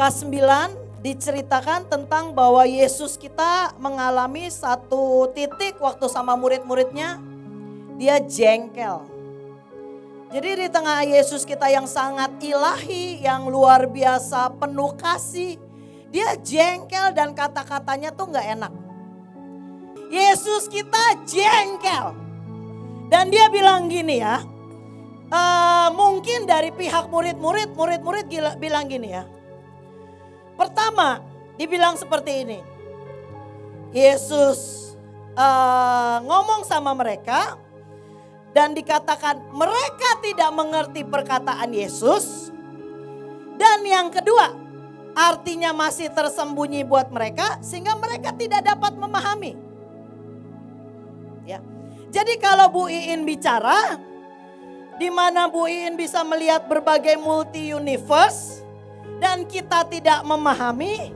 Lukas 9 diceritakan tentang bahwa Yesus kita mengalami satu titik waktu sama murid-muridnya, dia jengkel. Jadi di tengah Yesus kita yang sangat ilahi, yang luar biasa penuh kasih, dia jengkel dan kata-katanya tuh gak enak. Yesus kita jengkel. Dan dia bilang gini ya, mungkin dari pihak murid-murid bilang gini ya. Pertama, dibilang seperti ini. Yesus ngomong sama mereka dan dikatakan mereka tidak mengerti perkataan Yesus. Dan yang kedua, artinya masih tersembunyi buat mereka sehingga mereka tidak dapat memahami. Ya. Jadi kalau Bu Iin bicara, di mana Bu Iin bisa melihat berbagai multi universe dan kita tidak memahami,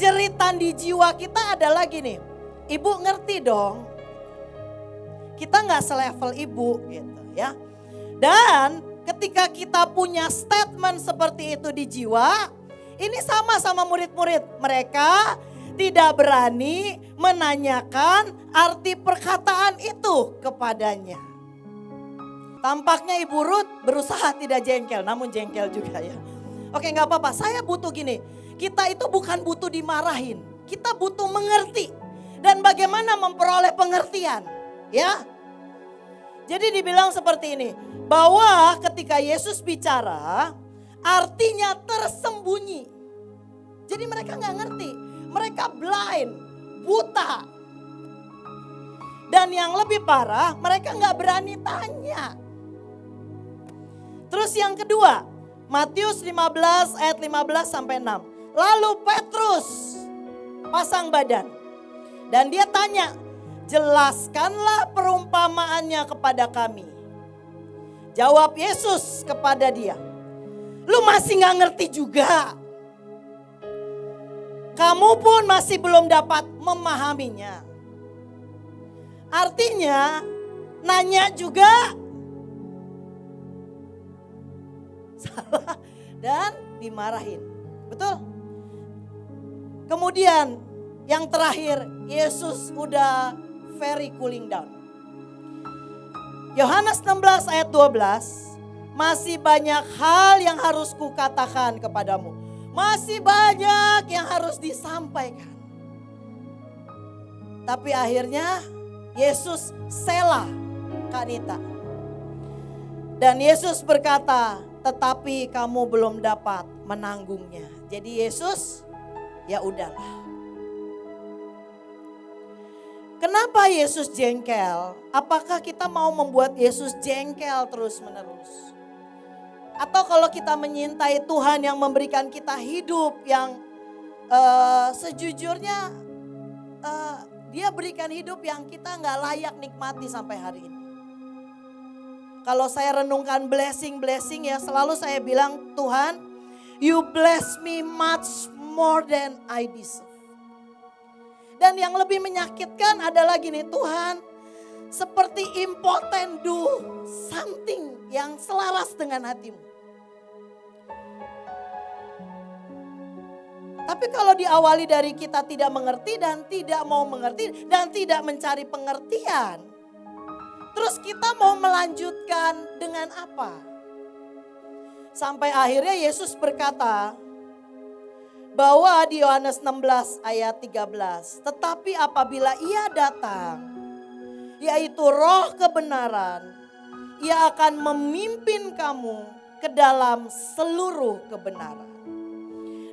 jeritan di jiwa kita adalah gini, Ibu ngerti dong, kita nggak selevel Ibu gitu ya. Dan ketika kita punya statement seperti itu di jiwa, ini sama murid-murid, mereka tidak berani menanyakan arti perkataan itu kepadanya. Tampaknya Ibu Ruth berusaha tidak jengkel, namun jengkel juga ya. Oke, gak apa-apa, saya butuh gini. Kita itu bukan butuh dimarahin, kita butuh mengerti. Dan bagaimana memperoleh pengertian, ya. Jadi dibilang seperti ini, bahwa ketika Yesus bicara, artinya tersembunyi. Jadi mereka gak ngerti, mereka blind, buta. Dan yang lebih parah, mereka gak berani tanya. Terus yang kedua, Matius 15 ayat 15 sampai 6. Lalu Petrus pasang badan dan dia tanya, jelaskanlah perumpamaannya kepada kami. Jawab Yesus kepada dia, lu masih gak ngerti juga. Kamu pun masih belum dapat memahaminya. Artinya nanya juga salah dan dimarahin. Betul? Kemudian yang terakhir, Yesus udah very cooling down. Yohanes 16 ayat 12, masih banyak hal yang harus kukatakan kepadamu. Masih banyak yang harus disampaikan. Tapi akhirnya Yesus sela Kanita. Dan Yesus berkata, tetapi kamu belum dapat menanggungnya. Jadi Yesus, ya udahlah. Kenapa Yesus jengkel? Apakah kita mau membuat Yesus jengkel terus-menerus? Atau kalau kita menyintai Tuhan yang memberikan kita hidup yang sejujurnya dia berikan hidup yang kita gak layak nikmati sampai hari ini. Kalau saya renungkan blessing ya, selalu saya bilang, Tuhan, you bless me much more than I deserve. Dan yang lebih menyakitkan adalah gini, Tuhan, seperti impotent do something yang selaras dengan hatimu. Tapi kalau diawali dari kita tidak mengerti dan tidak mau mengerti dan tidak mencari pengertian, terus kita mau melanjutkan dengan apa? Sampai akhirnya Yesus berkata bahwa di Yohanes 16 ayat 13, tetapi apabila ia datang, yaitu roh kebenaran, ia akan memimpin kamu ke dalam seluruh kebenaran.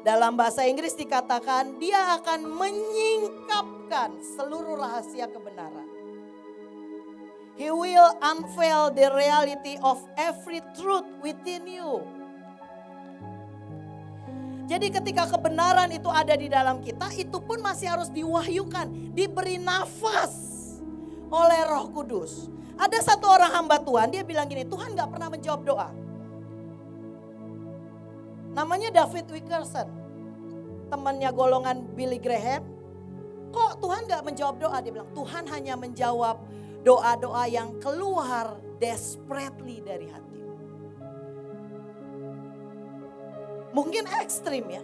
Dalam bahasa Inggris dikatakan dia akan menyingkapkan seluruh rahasia kebenaran. He will unveil the reality of every truth within you. Jadi ketika kebenaran itu ada di dalam kita, itu pun masih harus diwahyukan, diberi nafas oleh Roh Kudus. Ada satu orang hamba Tuhan, dia bilang gini, Tuhan gak pernah menjawab doa. Namanya David Wilkerson, temannya golongan Billy Graham. Kok Tuhan gak menjawab doa? Dia bilang, Tuhan hanya menjawab doa-doa yang keluar desperately dari hati. mungkin ekstrim ya.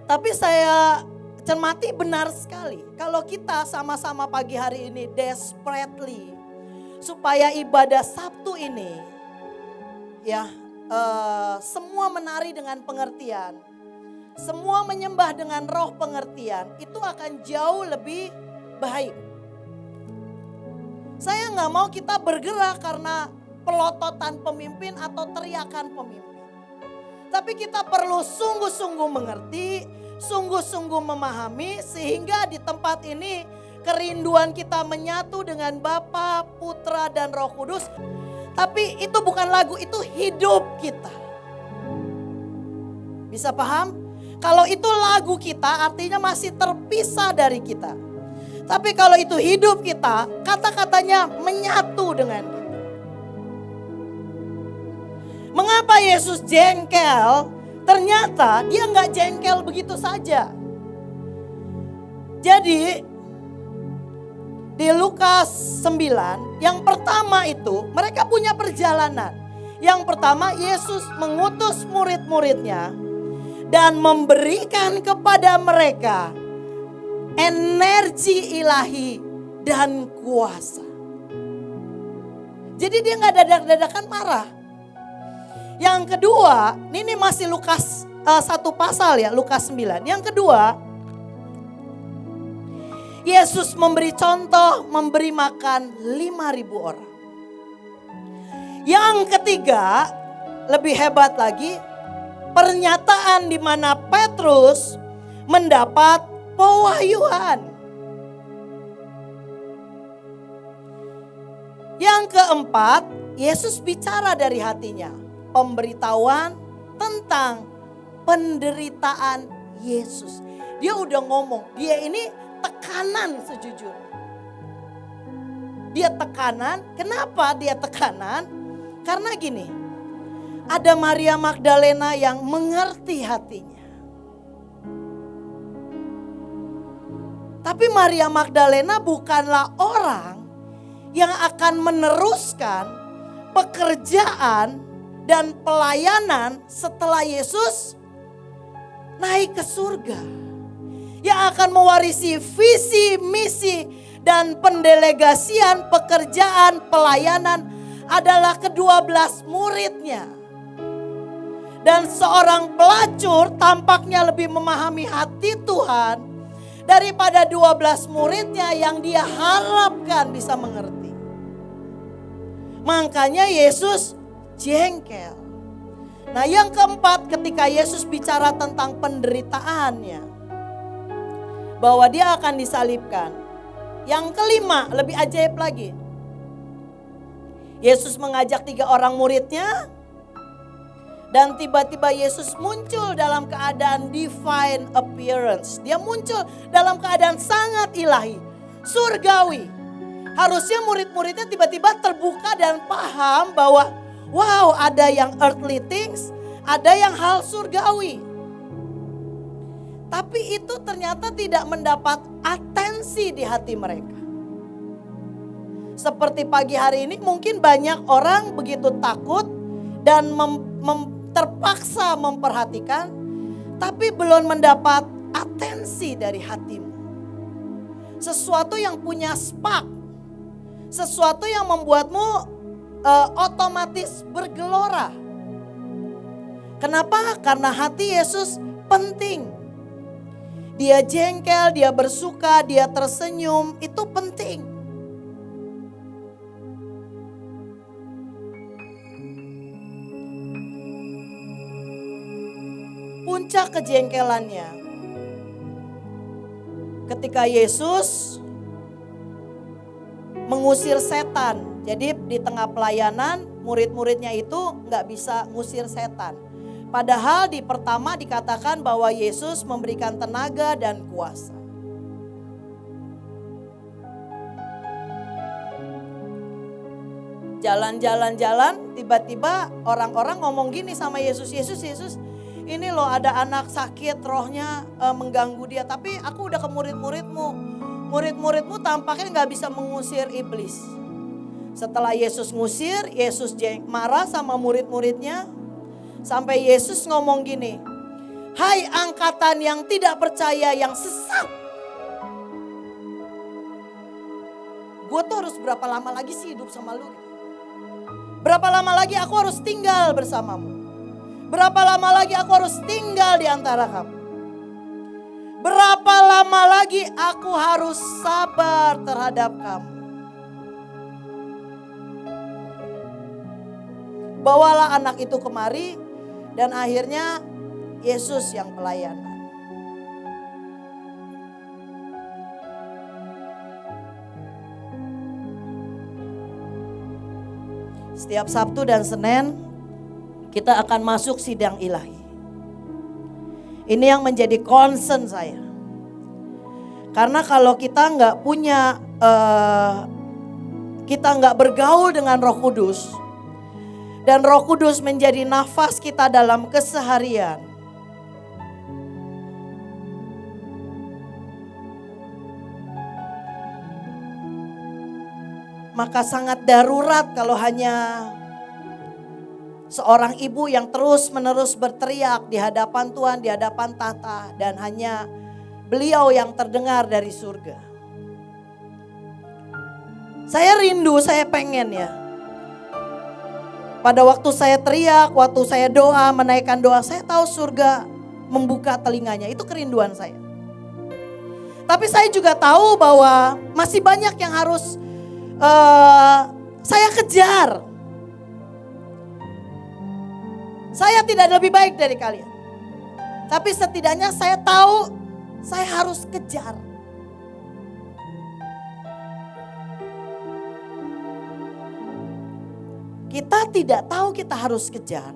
Tapi saya cermati benar sekali. Kalau kita sama-sama pagi hari ini desperately supaya ibadah Sabtu ini ya semua menari dengan pengertian, semua menyembah dengan roh pengertian, itu akan jauh lebih baik. Saya nggak mau kita bergerak karena pelototan pemimpin atau teriakan pemimpin. Tapi kita perlu sungguh-sungguh mengerti, sungguh-sungguh memahami sehingga di tempat ini kerinduan kita menyatu dengan Bapa, Putra dan Roh Kudus. Tapi itu bukan lagu, itu hidup kita. Bisa paham? Kalau itu lagu kita artinya masih terpisah dari kita. Tapi kalau itu hidup kita, kata-katanya menyatu dengan kita. Mengapa Yesus jengkel? Ternyata dia nggak jengkel begitu saja. Jadi di Lukas 9 yang pertama itu mereka punya perjalanan. Yang pertama Yesus mengutus murid-muridnya dan memberikan kepada mereka energi ilahi dan kuasa. Jadi dia nggak dadak-dadakan marah. Yang kedua, ini masih Lukas satu pasal ya, Lukas 9. Yang kedua, Yesus memberi contoh memberi makan 5.000 orang. Yang ketiga, lebih hebat lagi, pernyataan di mana Petrus mendapat pewahyuan. Yang keempat, Yesus bicara dari hatinya. Pemberitahuan tentang penderitaan Yesus. Dia udah ngomong, dia ini tekanan sejujurnya. Dia tekanan, kenapa dia tekanan? Karena gini, ada Maria Magdalena yang mengerti hatinya. Tapi Maria Magdalena bukanlah orang yang akan meneruskan pekerjaan dan pelayanan setelah Yesus naik ke surga. Yang akan mewarisi visi, misi, dan pendelegasian pekerjaan pelayanan adalah ke-12 muridnya. Dan seorang pelacur tampaknya lebih memahami hati Tuhan daripada 12 muridnya yang dia harapkan bisa mengerti. Makanya Yesus jengkel. Nah yang keempat, ketika Yesus bicara tentang penderitaannya, bahwa dia akan disalibkan. Yang kelima, lebih ajaib lagi. Yesus mengajak 3 orang muridnya, dan tiba-tiba Yesus muncul dalam keadaan divine appearance. Dia muncul dalam keadaan sangat ilahi, surgawi. Harusnya murid-muridnya tiba-tiba terbuka dan paham bahwa wow, ada yang earthly things, ada yang hal surgawi. Tapi itu ternyata tidak mendapat atensi di hati mereka. Seperti pagi hari ini mungkin banyak orang begitu takut dan terpaksa memperhatikan, tapi belum mendapat atensi dari hatimu. Sesuatu yang punya spark, sesuatu yang membuatmu otomatis bergelora. Kenapa? Karena hati Yesus penting. Dia jengkel, dia bersuka, dia tersenyum, itu penting. Puncak kejengkelannya ketika Yesus mengusir setan. Jadi di tengah pelayanan murid-muridnya itu nggak bisa ngusir setan. Padahal di pertama dikatakan bahwa Yesus memberikan tenaga dan kuasa. Jalan-jalan-jalan tiba-tiba orang-orang ngomong gini sama Yesus. Yesus, ini loh ada anak sakit rohnya mengganggu dia. Tapi aku udah ke murid-muridmu. Murid-muridmu tampaknya gak bisa mengusir iblis. Setelah Yesus ngusir, Yesus marah sama murid-muridnya. Sampai Yesus ngomong gini, hai angkatan yang tidak percaya, yang sesat. Gue tuh harus berapa lama lagi sih hidup sama lu? Berapa lama lagi aku harus tinggal bersamamu? Berapa lama lagi aku harus tinggal di antara kamu? Berapa lama lagi aku harus sabar terhadap kamu? Bawalah anak itu kemari dan akhirnya Yesus yang pelayanan. Setiap Sabtu dan Senin kita akan masuk sidang ilahi. Ini yang menjadi concern saya. Karena kalau kita nggak punya, kita nggak bergaul dengan Roh Kudus, dan Roh Kudus menjadi nafas kita dalam keseharian, maka sangat darurat kalau hanya seorang ibu yang terus-menerus berteriak di hadapan Tuhan, di hadapan tahta, dan hanya beliau yang terdengar dari surga. Saya rindu, saya pengen ya. Pada waktu saya teriak, waktu saya doa, menaikkan doa, saya tahu surga membuka telinganya. Itu kerinduan saya. Tapi saya juga tahu bahwa masih banyak yang harus saya kejar. Saya tidak lebih baik dari kalian. Tapi setidaknya saya tahu saya harus kejar. Kita tidak tahu kita harus kejar.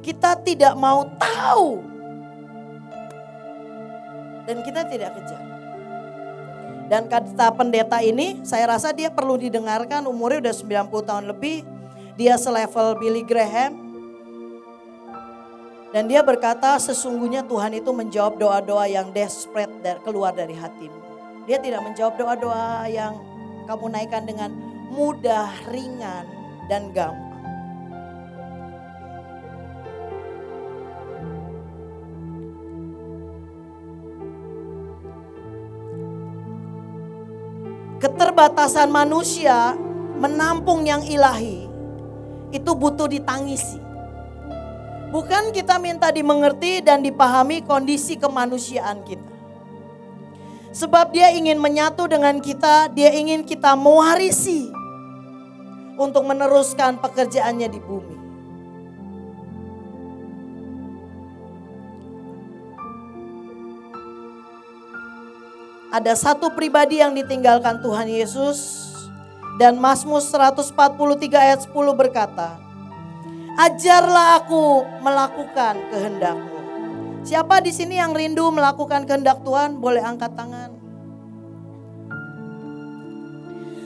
Kita tidak mau tahu. Dan kita tidak kejar. Dan kata pendeta ini saya rasa dia perlu didengarkan, umurnya udah 90 tahun lebih. Dia selevel Billy Graham. Dan dia berkata sesungguhnya Tuhan itu menjawab doa-doa yang desperate keluar dari hatimu. Dia tidak menjawab doa-doa yang kamu naikkan dengan mudah, ringan, dan gampang. Keterbatasan manusia menampung yang ilahi itu butuh ditangisi. Bukan kita minta dimengerti dan dipahami kondisi kemanusiaan kita. Sebab dia ingin menyatu dengan kita, dia ingin kita mewarisi untuk meneruskan pekerjaannya di bumi. Ada satu pribadi yang ditinggalkan Tuhan Yesus, dan Mazmur 143 ayat 10 berkata, ajarlah aku melakukan kehendak-Mu. Siapa di sini yang rindu melakukan kehendak Tuhan? Boleh angkat tangan.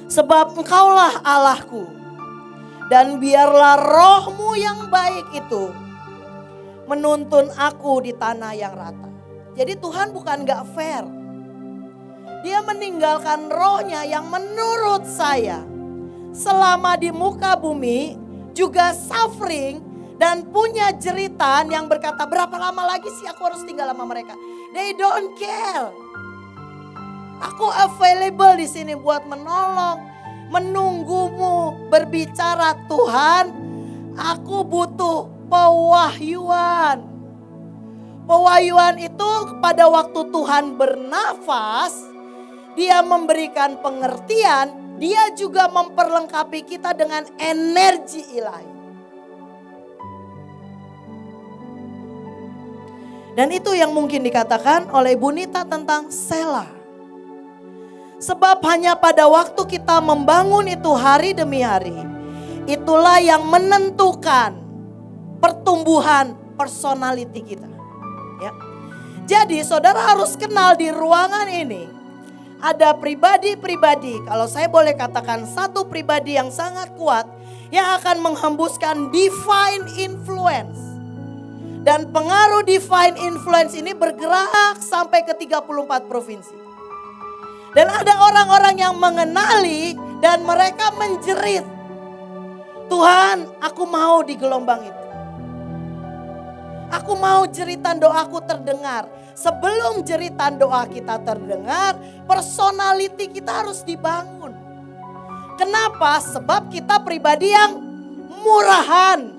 Sebab Engkaulah Allahku, dan biarlah Roh-Mu yang baik itu menuntun aku di tanah yang rata. Jadi Tuhan bukan gak fair. Dia meninggalkan Roh-Nya yang menurut saya selama di muka bumi juga suffering dan punya jeritan yang berkata berapa lama lagi sih aku harus tinggal sama mereka. They don't care. Aku available di sini buat menolong, menunggumu berbicara Tuhan. Aku butuh pewahyuan. Pewahyuan itu pada waktu Tuhan bernafas, dia memberikan pengertian, dia juga memperlengkapi kita dengan energi ilahi. Dan itu yang mungkin dikatakan oleh Ibu Nita tentang Selah. Sebab hanya pada waktu kita membangun itu hari demi hari, itulah yang menentukan pertumbuhan personality kita. Ya. Jadi saudara harus kenal di ruangan ini ada pribadi-pribadi, kalau saya boleh katakan satu pribadi yang sangat kuat yang akan menghembuskan divine influence. Dan pengaruh divine influence ini bergerak sampai ke 34 provinsi. Dan ada orang-orang yang mengenali dan mereka menjerit, Tuhan, aku mau di gelombang itu. Aku mau jeritan doaku terdengar. Sebelum jeritan doa kita terdengar, personality kita harus dibangun. Kenapa? Sebab kita pribadi yang murahan,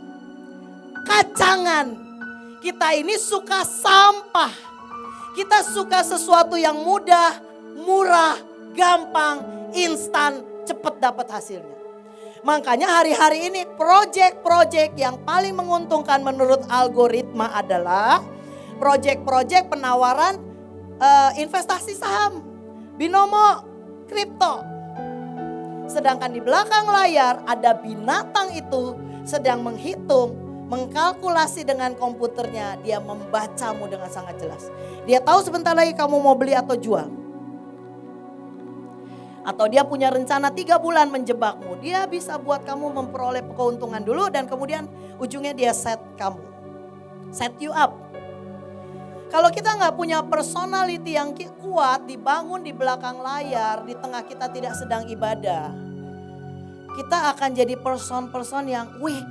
kacangan. Kita ini suka sampah. Kita suka sesuatu yang mudah, murah, gampang, instan, cepat dapat hasilnya. Makanya hari-hari ini proyek-proyek yang paling menguntungkan menurut algoritma adalah proyek-proyek penawaran investasi saham, binomo, kripto. Sedangkan di belakang layar ada binatang itu sedang menghitung, mengkalkulasi dengan komputernya. Dia membacamu dengan sangat jelas. Dia tahu sebentar lagi kamu mau beli atau jual. Atau dia punya rencana 3 bulan menjebakmu. Dia bisa buat kamu memperoleh keuntungan dulu dan kemudian ujungnya dia set kamu. Set you up. Kalau kita nggak punya personality yang kuat dibangun di belakang layar, di tengah kita tidak sedang ibadah, kita akan jadi person-person yang weak.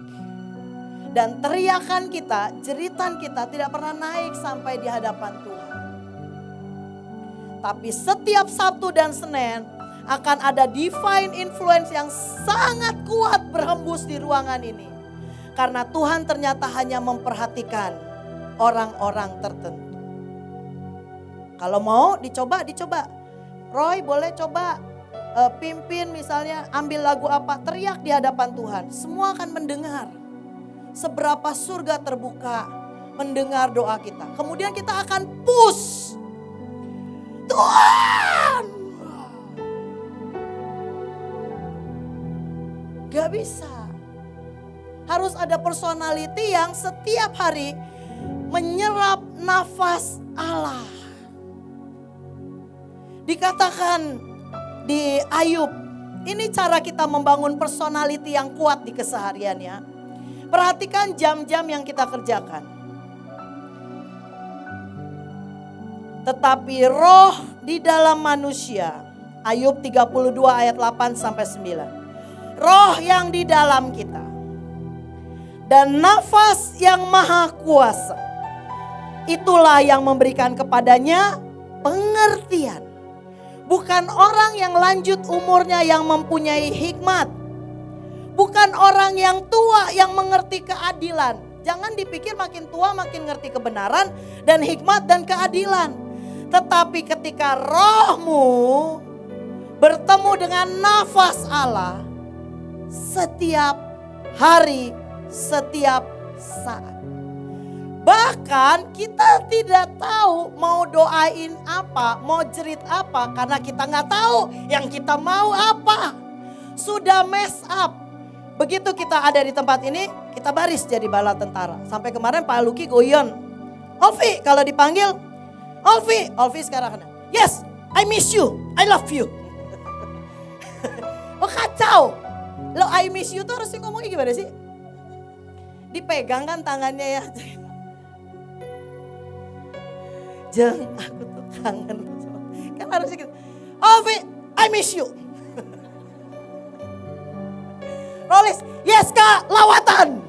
Dan teriakan kita, jeritan kita tidak pernah naik sampai di hadapan Tuhan. Tapi setiap Sabtu dan Senin akan ada divine influence yang sangat kuat berhembus di ruangan ini. Karena Tuhan ternyata hanya memperhatikan orang-orang tertentu. Kalau mau dicoba. Roy boleh coba pimpin misalnya ambil lagu apa, teriak di hadapan Tuhan. Semua akan mendengar. Seberapa surga terbuka mendengar doa kita. Kemudian kita akan push. Tuhan! Gak bisa. Harus ada personality yang setiap hari menyerap nafas Allah. Dikatakan di Ayub, ini cara kita membangun personality yang kuat di keseharian ya. Perhatikan jam-jam yang kita kerjakan. Tetapi roh di dalam manusia, Ayub 32 ayat 8 sampai 9. Roh yang di dalam kita dan nafas yang maha kuasa, itulah yang memberikan kepadanya pengertian. Bukan orang yang lanjut umurnya yang mempunyai hikmat. Bukan orang yang tua yang mengerti keadilan. Jangan dipikir makin tua makin ngerti kebenaran dan hikmat dan keadilan. Tetapi ketika rohmu bertemu dengan nafas Allah, setiap hari, setiap saat. Bahkan kita tidak tahu mau doain apa, mau jerit apa. Karena kita nggak tahu yang kita mau apa. Sudah mess up. Begitu kita ada di tempat ini, kita baris jadi bala tentara. Sampai kemarin Pak Luki goyon. Olvi kalau dipanggil, Olvi sekarang kena. Yes, I miss you, I love you. Oh kacau. Lo I miss you tuh harusnya ngomongnya gimana sih? Dipegang kan tangannya ya. Jeng, aku tuh kangen. Kan harusnya gitu. Ovi, I miss you. Rolis, yes kak, lawatan.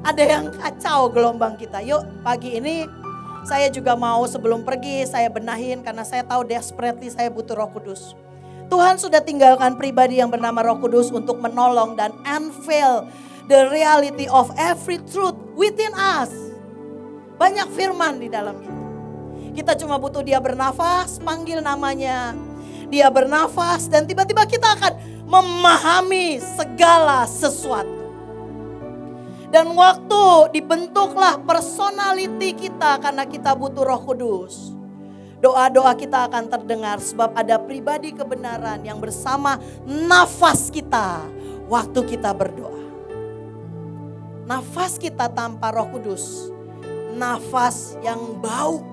Ada yang kacau gelombang kita. Yuk pagi ini saya juga mau sebelum pergi saya benahin karena saya tahu desperately saya butuh Roh Kudus. Tuhan sudah tinggalkan pribadi yang bernama Roh Kudus untuk menolong dan unveil the reality of every truth within us. Banyak firman di dalam kita. Kita cuma butuh dia bernafas, panggil namanya. Dia bernafas dan tiba-tiba kita akan memahami segala sesuatu. Dan waktu dibentuklah personality kita karena kita butuh Roh Kudus. Doa-doa kita akan terdengar sebab ada pribadi kebenaran yang bersama nafas kita waktu kita berdoa. Nafas kita tanpa Roh Kudus, nafas yang bau.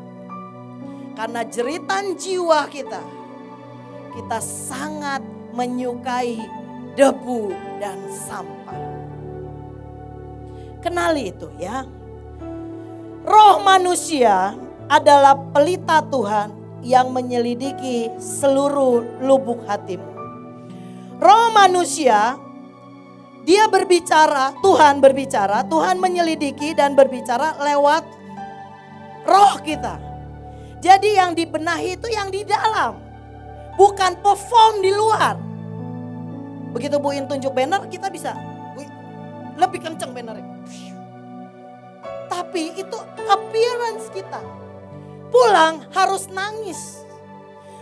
Karena jeritan jiwa kita sangat menyukai debu dan sampah. Kenali itu ya. Roh manusia adalah pelita Tuhan yang menyelidiki seluruh lubuk hatimu. Roh manusia Dia berbicara, Tuhan berbicara, Tuhan menyelidiki dan berbicara lewat roh kita. Jadi yang dibenahi itu yang di dalam, bukan perform di luar. Begitu Bu In tunjuk banner, kita bisa lebih kenceng bannernya. Tapi itu appearance kita. Pulang harus nangis.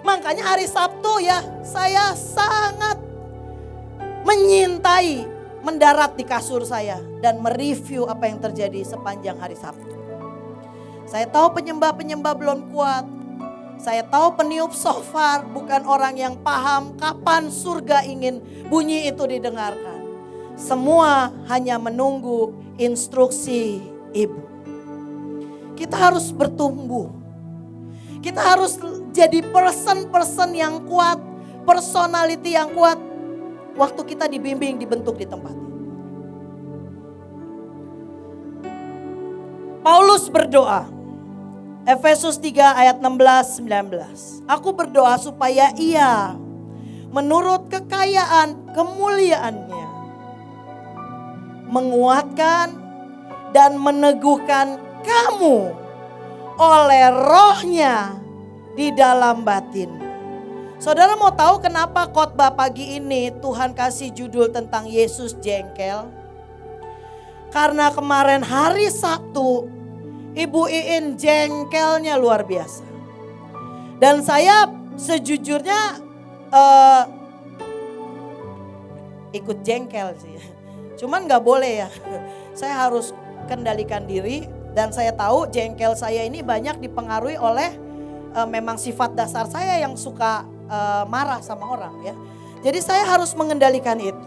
Makanya hari Sabtu ya, saya sangat menyintai mendarat di kasur saya dan mereview apa yang terjadi sepanjang hari Sabtu. Saya tahu penyembah-penyembah belum kuat. Saya tahu peniup shofar bukan orang yang paham kapan surga ingin bunyi itu didengarkan. Semua hanya menunggu instruksi Ibu. Kita harus bertumbuh. Kita harus jadi person-person yang kuat, personality yang kuat. Waktu kita dibimbing, dibentuk di tempat ini. Paulus berdoa. Efesus 3 ayat 16-19. Aku berdoa supaya ia menurut kekayaan kemuliaannya menguatkan dan meneguhkan kamu oleh rohnya di dalam batin. Saudara mau tahu kenapa khotbah pagi ini Tuhan kasih judul tentang Yesus jengkel? Karena kemarin hari Sabtu Ibu Iin jengkelnya luar biasa. Dan saya sejujurnya ikut jengkel sih. Cuman gak boleh ya. Saya harus kendalikan diri dan saya tahu jengkel saya ini banyak dipengaruhi oleh memang sifat dasar saya yang suka marah sama orang ya. Jadi saya harus mengendalikan itu.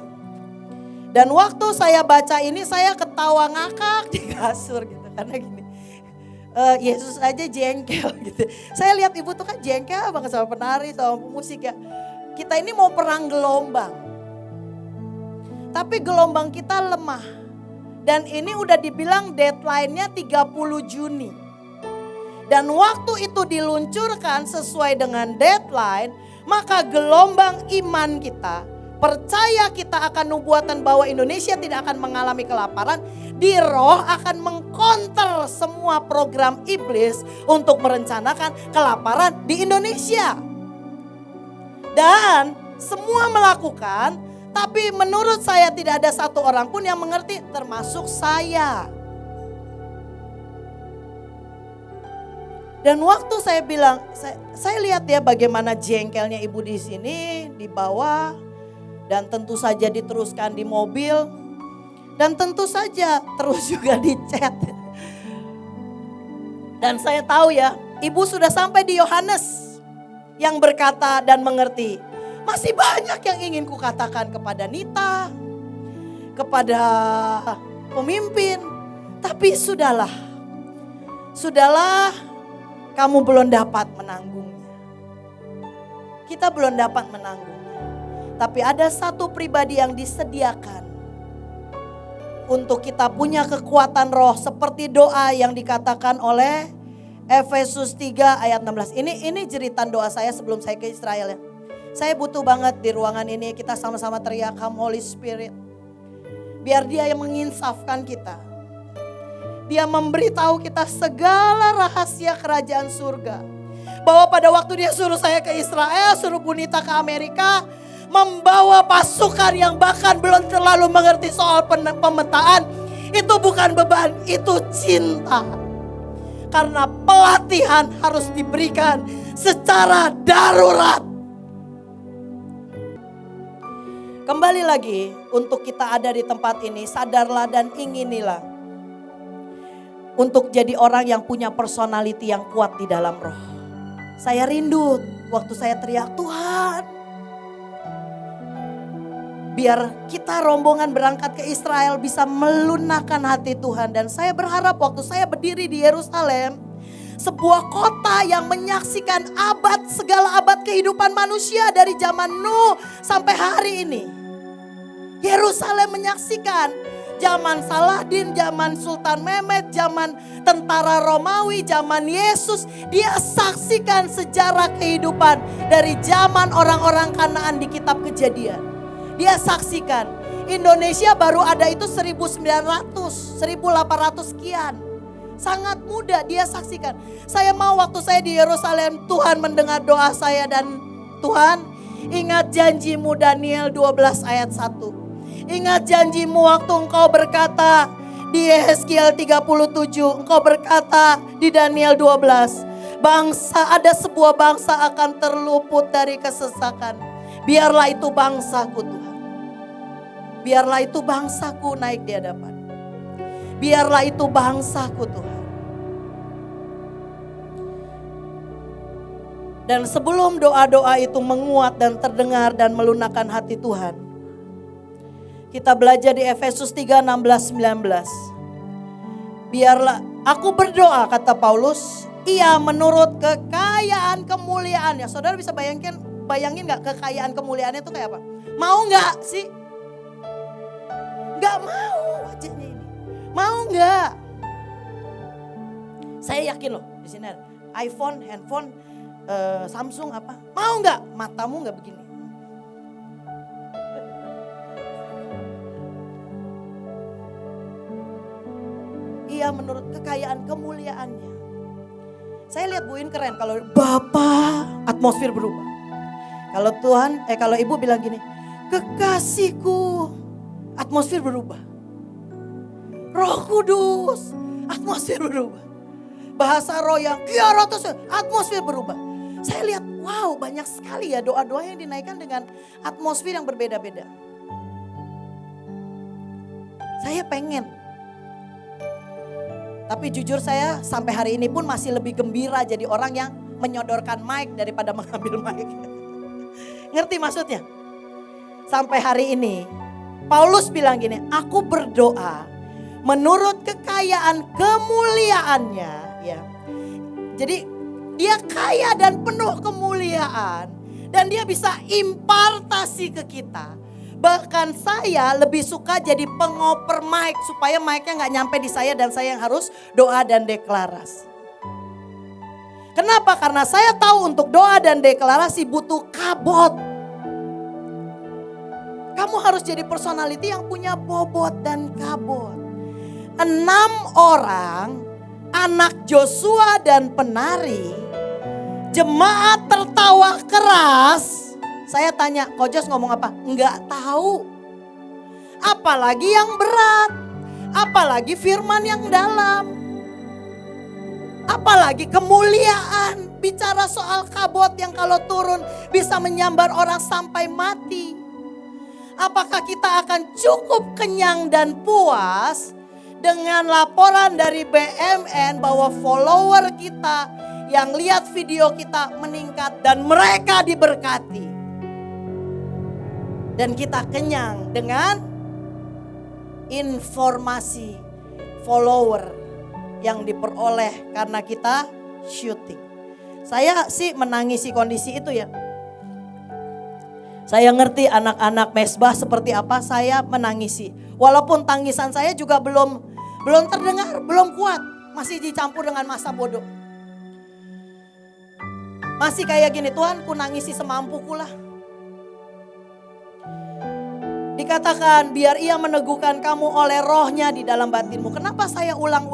Dan waktu saya baca ini saya ketawa ngakak di kasur gitu. Karena gini, Yesus aja jengkel gitu. Saya lihat Ibu tuh kan jengkel banget sama penari, sama pemusik ya. Kita ini mau perang gelombang. Tapi gelombang kita lemah. Dan ini udah dibilang deadline-nya 30 Juni. Dan waktu itu diluncurkan sesuai dengan deadline, maka gelombang iman kita, percaya kita akan nubuatan bahwa Indonesia tidak akan mengalami kelaparan, di roh akan mengkonter semua program iblis untuk merencanakan kelaparan di Indonesia. Dan semua melakukan, tapi menurut saya tidak ada satu orang pun yang mengerti, termasuk saya. Dan waktu saya bilang, saya lihat ya bagaimana jengkelnya Ibu di sini, di bawah. Dan tentu saja diteruskan di mobil. Dan tentu saja terus juga di chat. Dan saya tahu ya, Ibu sudah sampai di Yohanes yang berkata dan mengerti. Masih banyak yang ingin kukatakan kepada Nita, kepada pemimpin. Tapi sudahlah, kamu belum dapat menanggungnya. Kita belum dapat menanggungnya. Tapi ada satu pribadi yang disediakan untuk kita punya kekuatan roh seperti doa yang dikatakan oleh Efesus 3 ayat 16. Ini jeritan doa saya sebelum saya ke Israel ya. Saya butuh banget di ruangan ini kita sama-sama teriak, "Come Holy Spirit." Biar Dia yang menginsafkan kita. Dia memberitahu kita segala rahasia kerajaan surga. Bahwa pada waktu Dia suruh saya ke Israel, suruh Bunita ke Amerika, membawa pasukan yang bahkan belum terlalu mengerti soal pemetaan. Itu bukan beban, itu cinta. Karena pelatihan harus diberikan secara darurat. Kembali lagi, untuk kita ada di tempat ini, sadarlah dan inginilah. Untuk jadi orang yang punya personality yang kuat di dalam roh. Saya rindu waktu saya teriak, "Tuhan, biar kita rombongan berangkat ke Israel bisa melunakkan hati Tuhan." Dan saya berharap waktu saya berdiri di Yerusalem, sebuah kota yang menyaksikan segala abad kehidupan manusia dari zaman Nuh sampai hari ini. Yerusalem menyaksikan zaman Saladin, zaman Sultan Mehmet, zaman tentara Romawi, zaman Yesus. Dia saksikan sejarah kehidupan dari zaman orang-orang Kanaan di kitab Kejadian. Dia saksikan Indonesia baru ada itu 1900, 1800 sekian. Sangat muda dia saksikan. Saya mau waktu saya di Yerusalem, Tuhan mendengar doa saya dan Tuhan ingat janjimu Daniel 12 ayat 1. Ingat janjimu waktu engkau berkata di Yehezkiel 37, engkau berkata di Daniel 12. Ada sebuah bangsa akan terluput dari kesesakan. Biarlah itu bangsaku Tuhan. Biarlah itu bangsaku naik di hadapan. Biarlah itu bangsaku Tuhan. Dan sebelum doa-doa itu menguat dan terdengar dan melunakkan hati Tuhan, kita belajar di Efesus 3, 16, 19. Biarlah aku berdoa, kata Paulus, ia menurut kekayaan kemuliaannya. Saudara bisa bayangin gak kekayaan kemuliaannya itu kayak apa? Mau gak sih? Gak mau wajahnya ini. Mau gak? Saya yakin loh di sini ada iPhone, handphone, Samsung apa. Mau gak? Matamu gak begini. Ia menurut kekayaan kemuliaannya. Saya lihat Bu In keren kalau Bapak atmosfer berubah. Kalau kalau Ibu bilang gini, kekasihku, atmosfer berubah. Roh Kudus, atmosfer berubah. Bahasa roh yang kiarotos, atmosfer berubah. Saya lihat, wow banyak sekali ya doa-doa yang dinaikkan dengan atmosfer yang berbeda-beda. Saya pengen. Tapi jujur saya sampai hari ini pun masih lebih gembira jadi orang yang menyodorkan mic daripada mengambil mic. Ngerti maksudnya? Sampai hari ini Paulus bilang gini, aku berdoa menurut kekayaan kemuliaannya. Ya. Jadi dia kaya dan penuh kemuliaan dan dia bisa impartasi ke kita. Bahkan saya lebih suka jadi pengoper mic supaya mic-nya gak nyampe di saya dan saya yang harus doa dan deklarasi. Kenapa? Karena saya tahu untuk doa dan deklarasi butuh kabot. Kamu harus jadi personality yang punya bobot dan kabot. 6 orang, anak Joshua dan penari, jemaat tertawa keras. Saya tanya, Kojos ngomong apa? Enggak tahu. Apalagi yang berat. Apalagi firman yang dalam. Apalagi kemuliaan. Bicara soal kabot yang kalau turun bisa menyambar orang sampai mati. Apakah kita akan cukup kenyang dan puas dengan laporan dari BMN bahwa follower kita yang lihat video kita meningkat dan mereka diberkati? Dan kita kenyang dengan informasi follower yang diperoleh karena kita syuting. Saya sih menangisi kondisi itu ya. Saya ngerti anak-anak mesbah seperti apa, saya menangisi. Walaupun tangisan saya juga belum terdengar, belum kuat. Masih dicampur dengan masa bodoh. Masih kayak gini, Tuhan ku nangisi semampuku lah. Dikatakan biar ia meneguhkan kamu oleh rohnya di dalam batinmu. Kenapa saya ulang.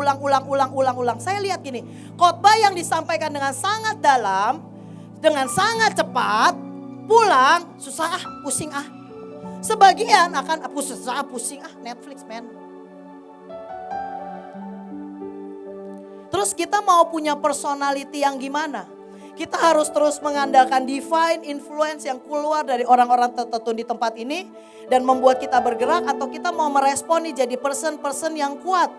Saya lihat gini, khotbah yang disampaikan dengan sangat dalam, dengan sangat cepat, pulang susah pusing Sebagian akan pusing Netflix men. Terus kita mau punya personality yang gimana? Kita harus terus mengandalkan divine influence yang keluar dari orang-orang tertentu di tempat ini dan membuat kita bergerak, atau kita mau meresponi jadi person-person yang kuat.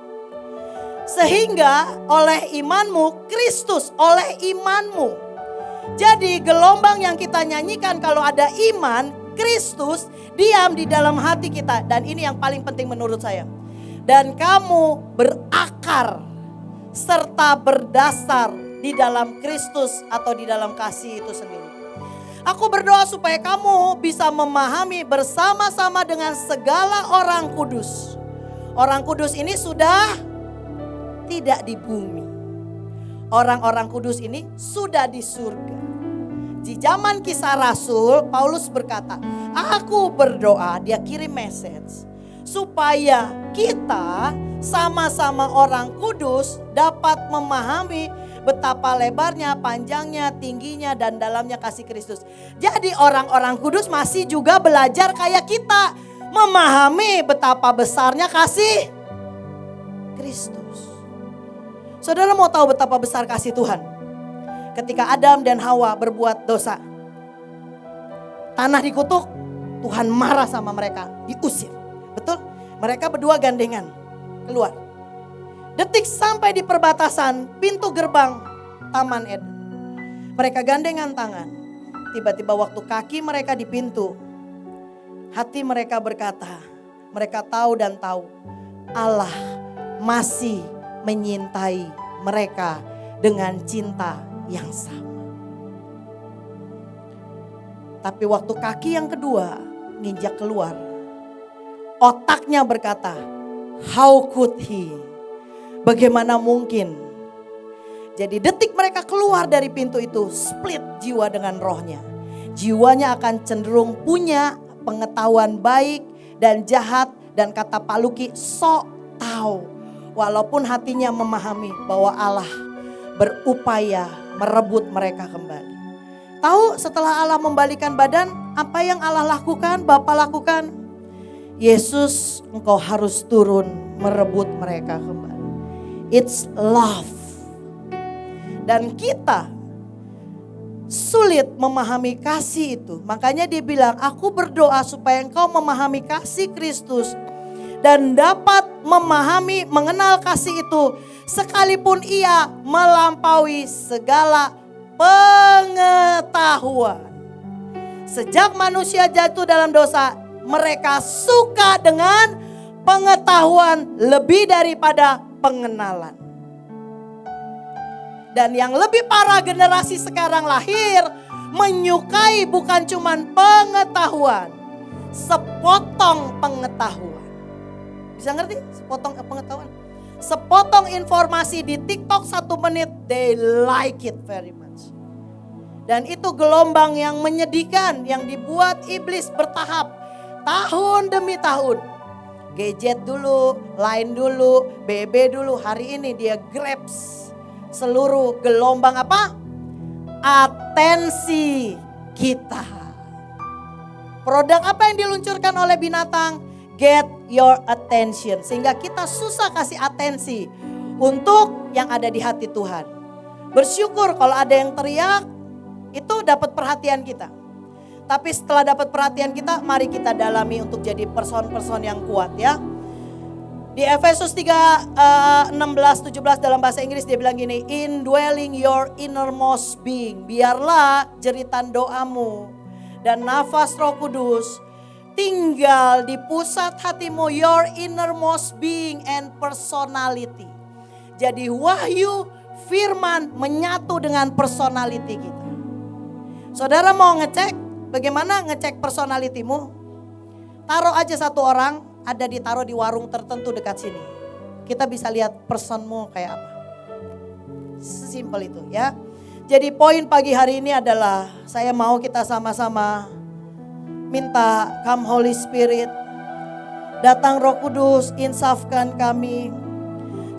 Sehingga oleh imanmu, Kristus oleh imanmu. Jadi gelombang yang kita nyanyikan kalau ada iman, Kristus diam di dalam hati kita. Dan ini yang paling penting menurut saya. Dan kamu berakar serta berdasar di dalam Kristus atau di dalam kasih itu sendiri. Aku berdoa supaya kamu bisa memahami bersama-sama dengan segala orang kudus. Orang kudus ini sudah tidak di bumi. Orang-orang kudus ini sudah di surga. Di zaman Kisah Rasul, Paulus berkata, aku berdoa, dia kirim message. supaya kita sama-sama orang kudus dapat memahami betapa lebarnya, panjangnya, tingginya, dan dalamnya kasih Kristus. Jadi orang-orang kudus masih juga belajar kayak kita. Memahami betapa besarnya kasih Kristus. Saudara mau tahu betapa besar kasih Tuhan? Ketika Adam dan Hawa berbuat dosa. Tanah dikutuk, Tuhan marah sama mereka, diusir. Betul? Mereka berdua gandengan keluar. Detik sampai di perbatasan pintu gerbang Taman Eden. Mereka gandengan tangan. Tiba-tiba waktu kaki mereka di pintu, hati mereka berkata, mereka tahu dan tahu Allah masih menyintai mereka dengan cinta yang sama. Tapi waktu kaki yang kedua nginjak keluar, otaknya berkata, how could he? Bagaimana mungkin? Jadi detik mereka keluar dari pintu itu, split jiwa dengan rohnya. Jiwanya akan cenderung punya pengetahuan baik dan jahat, dan kata Pak Luki, sok tahu. Walaupun hatinya memahami bahwa Allah berupaya merebut mereka kembali. Tahu setelah Allah membalikan badan, apa yang Allah lakukan, Bapa lakukan? Yesus, engkau harus turun merebut mereka kembali. It's love. Dan kita sulit memahami kasih itu. Makanya dia bilang, aku berdoa supaya engkau memahami kasih Kristus. Dan dapat memahami, mengenal kasih itu. Sekalipun ia melampaui segala pengetahuan. Sejak manusia jatuh dalam dosa, mereka suka dengan pengetahuan lebih daripada pengenalan. Dan yang lebih parah, generasi sekarang lahir menyukai bukan cuman pengetahuan, sepotong pengetahuan. Bisa ngerti? Sepotong pengetahuan. Sepotong informasi di TikTok 1 menit, they like it very much. Dan itu gelombang yang menyedihkan, yang dibuat iblis bertahap, tahun demi tahun. Gadget dulu, Line dulu, BB dulu. Hari ini dia grabs seluruh gelombang apa? Atensi kita. Produk apa yang diluncurkan oleh binatang? Get your attention. Sehingga kita susah kasih atensi untuk yang ada di hati Tuhan. Bersyukur kalau ada yang teriak, itu dapat perhatian kita. Tapi setelah dapat perhatian kita, mari kita dalami untuk jadi person-person yang kuat ya. Di Efesus 3, 16-17 dalam bahasa Inggris dia bilang gini, indwelling your innermost being. Biarlah jeritan doamu dan nafas Roh Kudus tinggal di pusat hatimu, your innermost being and personality. Jadi wahyu firman menyatu dengan personality kita. Saudara mau ngecek, bagaimana ngecek personalitimu? Taruh aja satu orang, ditaruh di warung tertentu dekat sini. Kita bisa lihat personmu kayak apa. Simple itu ya. Jadi poin pagi hari ini adalah saya mau kita sama-sama minta come Holy Spirit. Datang Roh Kudus, insafkan kami.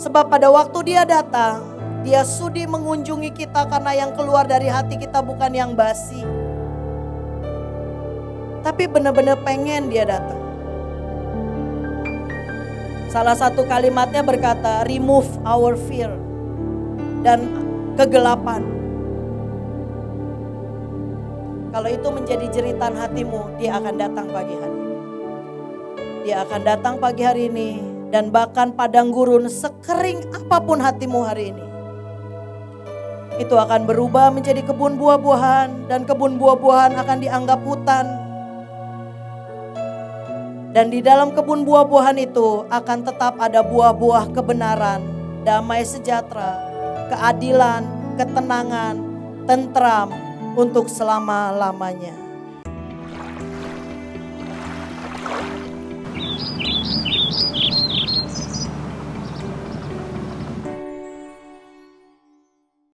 Sebab pada waktu dia datang, dia sudi mengunjungi kita karena yang keluar dari hati kita bukan yang basi. Tapi benar-benar pengen dia datang. Salah satu kalimatnya berkata, remove our fear dan kegelapan. Kalau itu menjadi jeritan hatimu, dia akan datang pagi hari ini. Dia akan datang pagi hari ini dan bahkan padang gurun sekering apapun hatimu hari ini. Itu akan berubah menjadi kebun buah-buahan dan kebun buah-buahan akan dianggap hutan. Dan di dalam kebun buah-buahan itu akan tetap ada buah-buah kebenaran, damai sejahtera, keadilan, ketenangan, tentram untuk selama-lamanya.